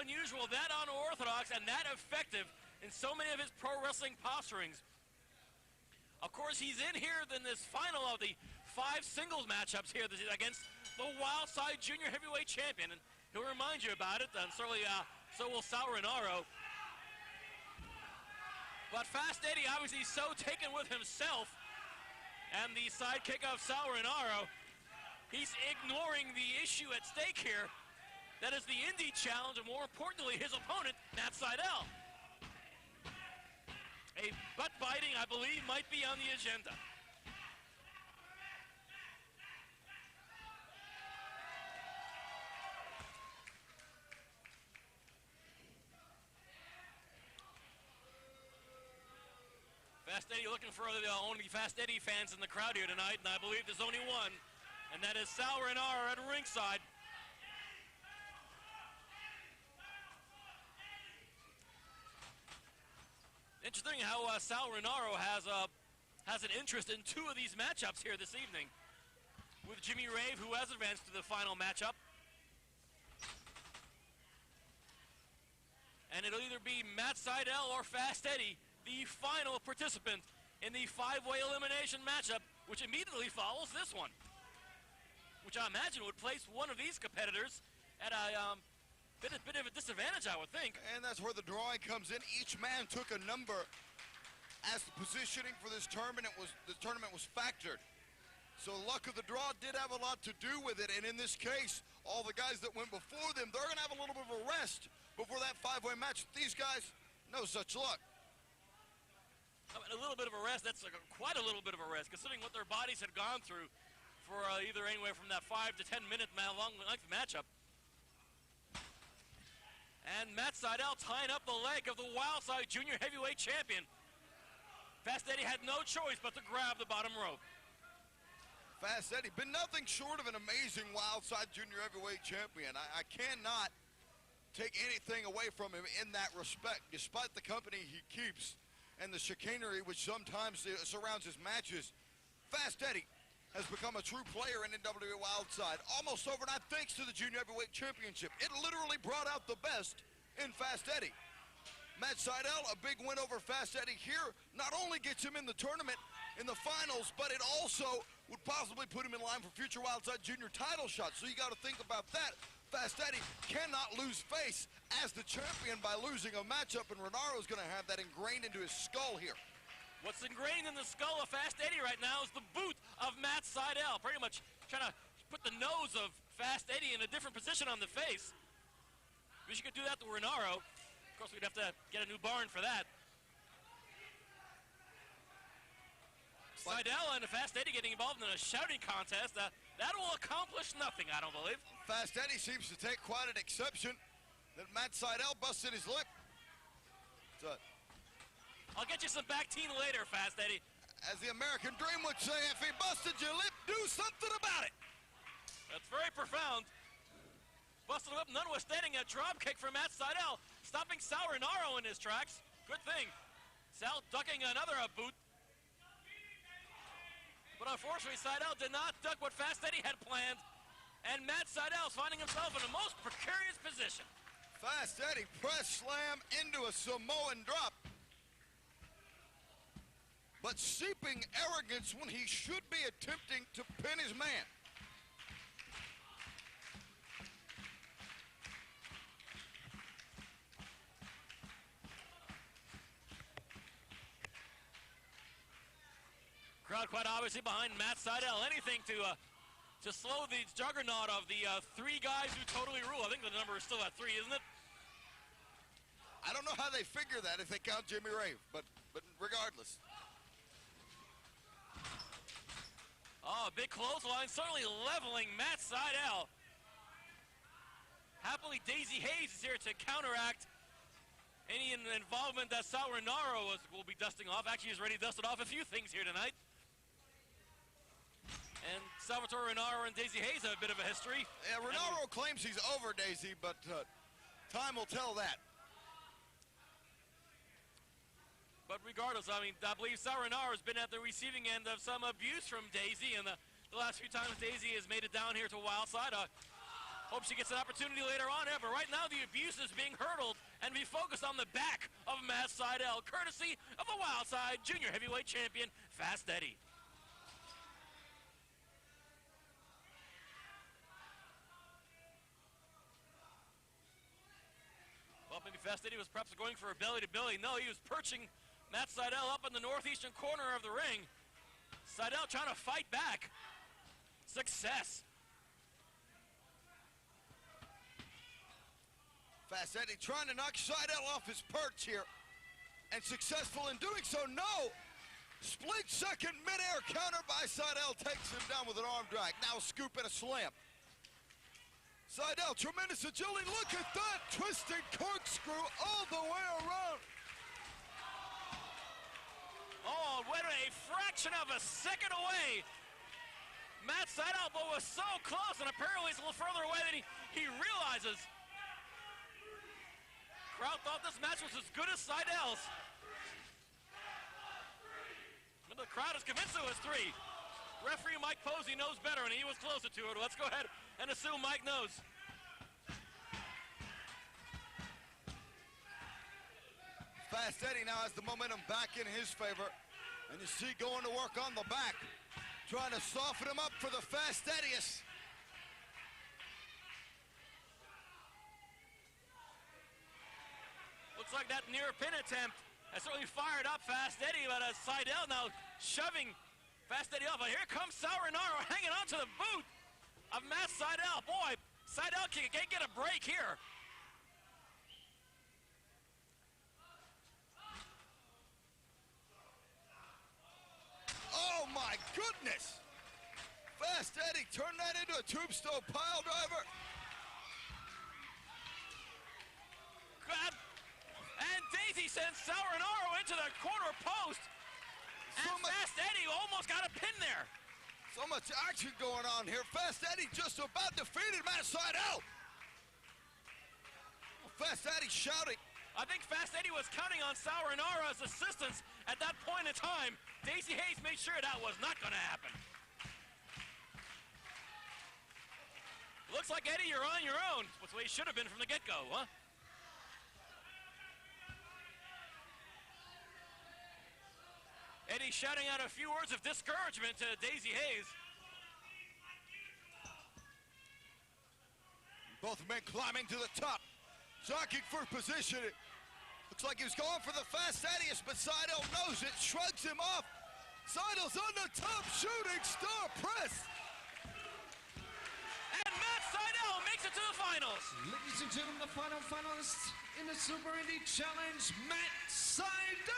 unusual, that unorthodox, and that effective in so many of his pro wrestling posturings. Of course, he's in here in this final of the 5 singles matchups here against the Wildside Junior Heavyweight Champion, and he'll remind you about it, and certainly so will Sal Rinauro. But Fast Eddie, obviously so taken with himself and the sidekick of Sal Rinauro, he's ignoring the issue at stake here. That is the Indy challenge, and more importantly, his opponent, Matt Sydal. A butt-biting, I believe, might be on the agenda. Fast Eddie looking for the only Fast Eddie fans in the crowd here tonight, and I believe there's only one, and that is Sal Rinauro at ringside. Interesting how Sal Rinauro has an interest in 2 of these matchups here this evening, with Jimmy Rave, who has advanced to the final matchup. And it'll either be Matt Sydal or Fast Eddie, the final participant in the 5-way elimination matchup, which immediately follows this one, which I imagine would place one of these competitors at a bit of a disadvantage, I would think. And that's where the drawing comes in. Each man took a number as the positioning for this tournament was factored. So luck of the draw did have a lot to do with it, and in this case, all the guys that went before them, they're gonna have a little bit of a rest before that 5-way match. These guys, no such luck. I mean, a little bit of a rest, that's quite a little bit of a rest, considering what their bodies had gone through for either anywhere from that 5 to 10 minute long length matchup. And Matt Sydal tying up the leg of the Wildside Junior Heavyweight Champion. Fast Eddie had no choice but to grab the bottom rope. Fast Eddie, been nothing short of an amazing Wildside Junior Heavyweight Champion. I cannot take anything away from him in that respect, despite the company he keeps and the chicanery which sometimes surrounds his matches. Fast Eddie has become a true player in NWA Wildside almost overnight thanks to the Junior Heavyweight Championship. It literally brought out the best in Fast Eddie. Matt Sydal, a big win over Fast Eddie here, not only gets him in the tournament in the finals, but it also would possibly put him in line for future Wildside Junior title shots. So you got to think about that. Fast Eddie cannot lose face as the champion by losing a matchup, and Rinauro is going to have that ingrained into his skull here. What's ingrained in the skull of Fast Eddie right now is the boot of Matt Sydal, pretty much trying to put the nose of Fast Eddie in a different position on the face. Wish you could do that to Rinauro. Of course, we'd have to get a new barn for that. Sydal and Fast Eddie getting involved in a shouting contest. That will accomplish nothing, I don't believe. Fast Eddie seems to take quite an exception that Matt Sydal busted his lip. I'll get you some back teen later, Fast Eddie. As the American Dream would say, if he busted your lip, do something about it. That's very profound. Busted him up, notwithstanding a drop kick from Matt Sydal, stopping Sal Rinauro in his tracks. Good thing. Sal ducking another boot. But unfortunately, Sydal did not duck what Fast Eddie had planned, and Matt Sydal is finding himself in a most precarious position. Fast Eddie press slam into a Samoan drop. But seeping arrogance when he should be attempting to pin his man. Crowd quite obviously behind Matt Sydal. Anything to slow the juggernaut of the 3 guys who totally rule. I think the number is still at 3, isn't it? I don't know how they figure that if they count Jimmy Rave, but regardless. Oh, big clothesline, certainly leveling Matt Sydal. Happily, Daizee Haze is here to counteract any involvement that Sal Rinauro will be dusting off. Actually, he's already dusted off a few things here tonight. And Salvatore Rinauro and Daizee Haze have a bit of a history. Yeah, Rinauro claims he's over Daizee, but time will tell that. But regardless, I mean, I believe Sal Rinauro has been at the receiving end of some abuse from Daizee, and the last few times Daizee has made it down here to Wildside, Hope she gets an opportunity later on here, but right now the abuse is being hurdled and be focused on the back of Matt Sydal, courtesy of the Wildside Junior Heavyweight Champion, Fast Eddie. Well, maybe Fast Eddie was perhaps going for a belly-to-belly. No, he was perching Matt Sydal up in the northeastern corner of the ring. Sydal trying to fight back. Success. Fast Eddie trying to knock Sydal off his perch here, and successful in doing so. No! Split-second mid-air counter by Sydal, takes him down with an arm drag. Now a scoop and a slam. Sydal, tremendous agility. Look at that twisting corkscrew all the way around. Oh, went a fraction of a second away. Matt Sydal was so close, and apparently he's a little further away than he realizes. Crowd thought this match was as good as Sydal's. But the crowd is convinced it was 3. Referee Mike Posey knows better, and he was closer to it. Let's go ahead and assume Mike knows. Fast Eddie now has the momentum back in his favor. And you see going to work on the back, trying to soften him up for the Fast Eddie. Looks like that near pin attempt has certainly fired up Fast Eddie, but Sydal now shoving Fast Eddie off. And here comes Sal Rinauro hanging on to the boot of Matt Sydal. Boy, Sydal can't get a break here. Oh my goodness! Fast Eddie turned that into a tombstone pile driver. God. And Daizee sends Sal Rinauro into the corner post. And Fast Eddie almost got a pin there. So much action going on here. Fast Eddie just about defeated Matt Sydal. Fast Eddie shouting. I think Fast Eddie was counting on Sal Rinauro's assistance at that point in time. Daizee Haze made sure that was not going to happen. Looks like, Eddie, you're on your own. That's the way he should have been from the get-go, huh? Eddie shouting out a few words of discouragement to Daizee Haze. Both men climbing to the top, jockeying for position. It looks like he was going for the Fast Eddie, but Sydal knows it, shrugs him off. Sydal's on the top, shooting star press. And Matt Sydal makes it to the finals. Ladies and gentlemen, the final finalist in the Super Indy Challenge, Matt Sydal.